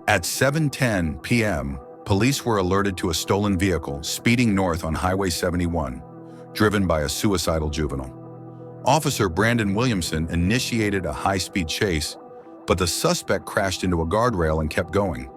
At 7:10 p.m., police were alerted to a stolen vehicle speeding north on Highway 71, driven by a suicidal juvenile. Officer Brandon Williamson initiated a high-speed chase, but the suspect crashed into a guardrail and kept going.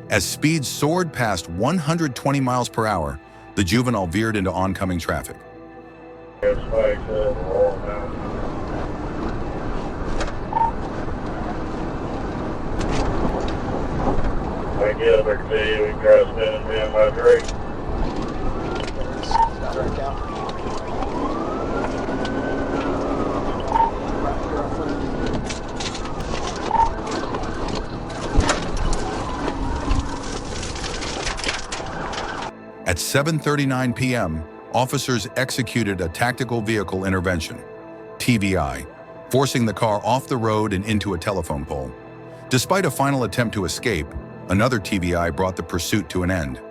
As speed soared past 120 miles per hour, the juvenile veered into oncoming traffic. I get up, I can see you, we can try to spin and be in my drink. At 7:39 p.m., officers executed a tactical vehicle intervention, TVI, forcing the car off the road and into a telephone pole. Despite a final attempt to escape, another TVI brought the pursuit to an end.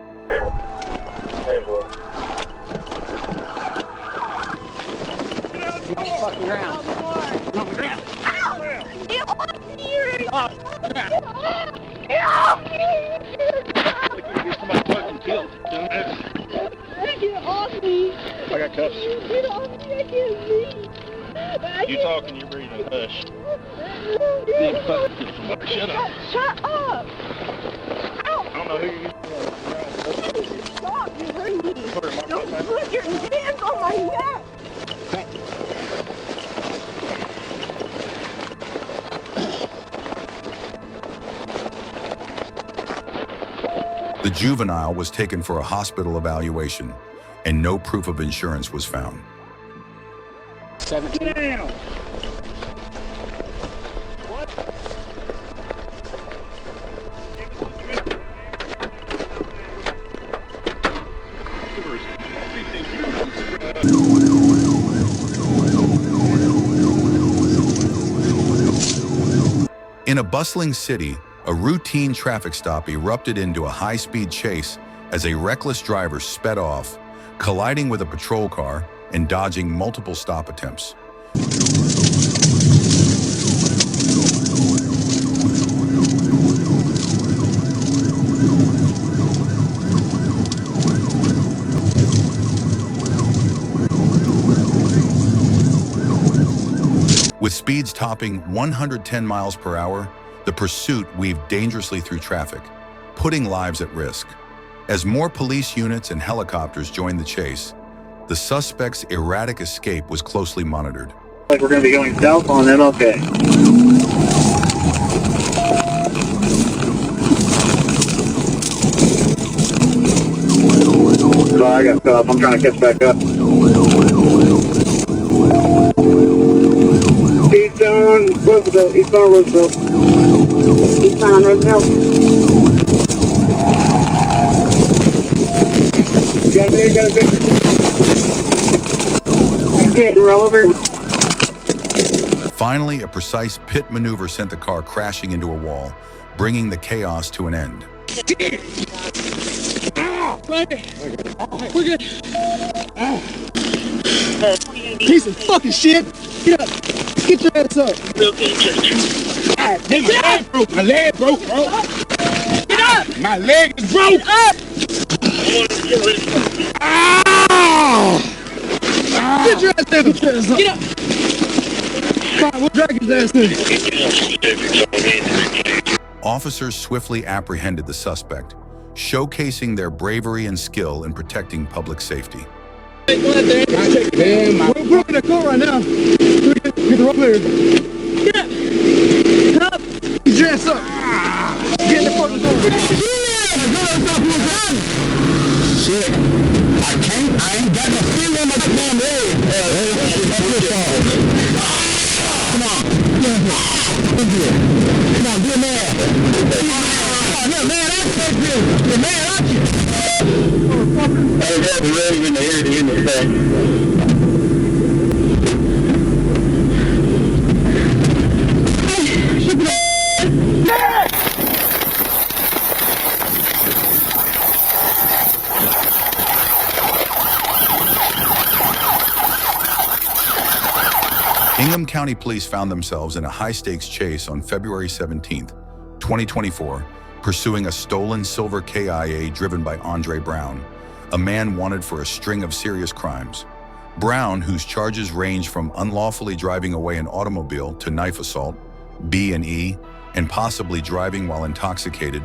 I got cuffs. Get off me, I can't breathe. You talking, you're breathing. Hush. Shut up. Shut up. Ow. I don't know who you Stop, you hurt me. are. Don't put your hands on my neck. The juvenile was taken for a hospital evaluation, and no proof of insurance was found. 17. Get down. In a bustling city, a routine traffic stop erupted into a high-speed chase as a reckless driver sped off, colliding with a patrol car and dodging multiple stop attempts. With speeds topping 110 miles per hour, the pursuit weaved dangerously through traffic, putting lives at risk. As more police units and helicopters joined the chase, the suspect's erratic escape was closely monitored. Like we're going to be going south on MLK. So I got cut off. I'm trying to catch back up. Eastbound Roosevelt. Eastbound Roosevelt. Eastbound Roosevelt. Got a big. Getting roll over. Finally, a precise pit maneuver sent the car crashing into a wall, bringing the chaos to an end. We're good. Piece of fucking shit. Get up. Get your ass up. My leg broke. My leg broke, bro. Get up. My leg is broke. Get up. Get your ass down. Get up. Fine, we'll drag his ass in. Officers swiftly apprehended the suspect, showcasing their bravery and skill in protecting public safety. We're in the car right now. Get the rope here. Get up. Get your ass up. Get in the front of the door. Shit. I ain't got no feeling in my damn leg. Come on. Come on, be a man. You're a man, I take you. You're a man, aren't you? I got the leg in the ear to in the back. Ingham County Police found themselves in a high-stakes chase on February 17, 2024, pursuing a stolen silver KIA driven by Andre Brown, a man wanted for a string of serious crimes. Brown, whose charges range from unlawfully driving away an automobile to knife assault, B&E, and possibly driving while intoxicated,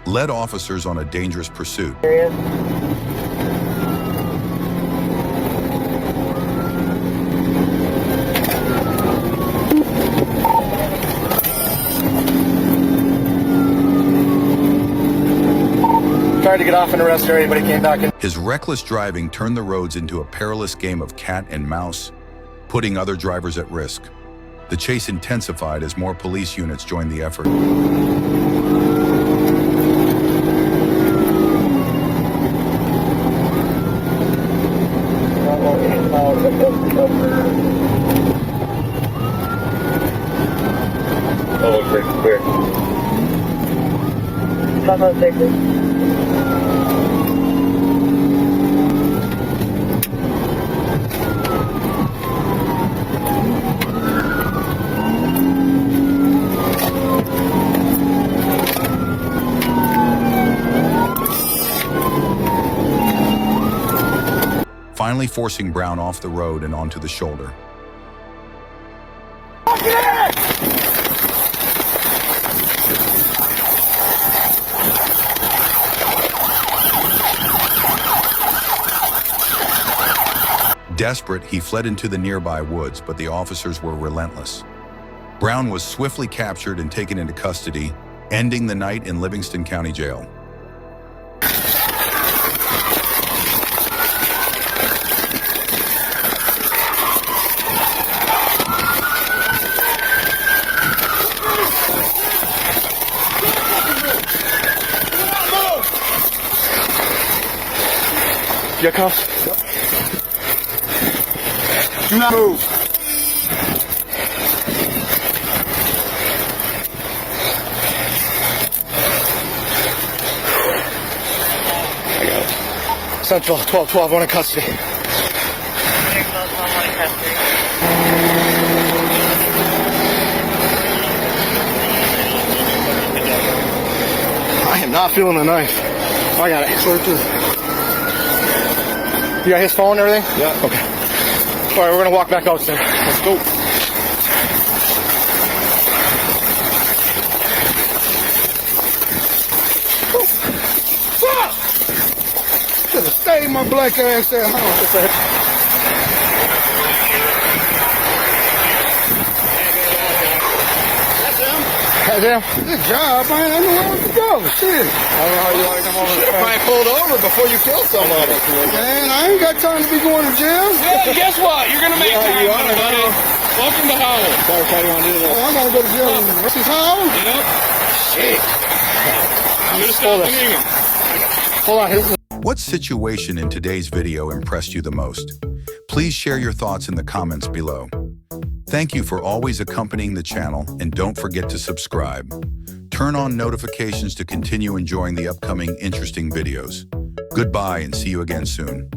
led officers on a dangerous pursuit. Tried to get off in the rest area, but he came back in. His reckless driving turned the roads into a perilous game of cat and mouse, putting other drivers at risk. The chase intensified as more police units joined the effort. Oh, clear. 506. Finally forcing Brown off the road and onto the shoulder. Desperate, he fled into the nearby woods, but the officers were relentless. Brown was swiftly captured and taken into custody, ending the night in Livingston County Jail. You got cuffs? Do not move. I got it. Central 1212, one in custody. I am not feeling the knife. I got it. Sorry, too. You got his phone and everything? Yeah. Okay. All right, we're gonna walk back out there. Let's go. Fuck! Should have stayed my black ass at home. That's him. Good job, man. I knew where to go. Shit. I don't know how you want to come over the fence. pulled over before you killed somebody. Man, I ain't got time to be going to jail. Yeah, guess what? You're gonna make time, buddy. Welcome to Howell. Sorry, Patty, you want to do Oh, I gotta go to jail. What's his house? Yep. Shit. Just Hold stop this. Hold on. What situation in today's video impressed you the most? Please share your thoughts in the comments below. Thank you for always accompanying the channel, and don't forget to subscribe. Turn on notifications to continue enjoying the upcoming interesting videos. Goodbye and see you again soon.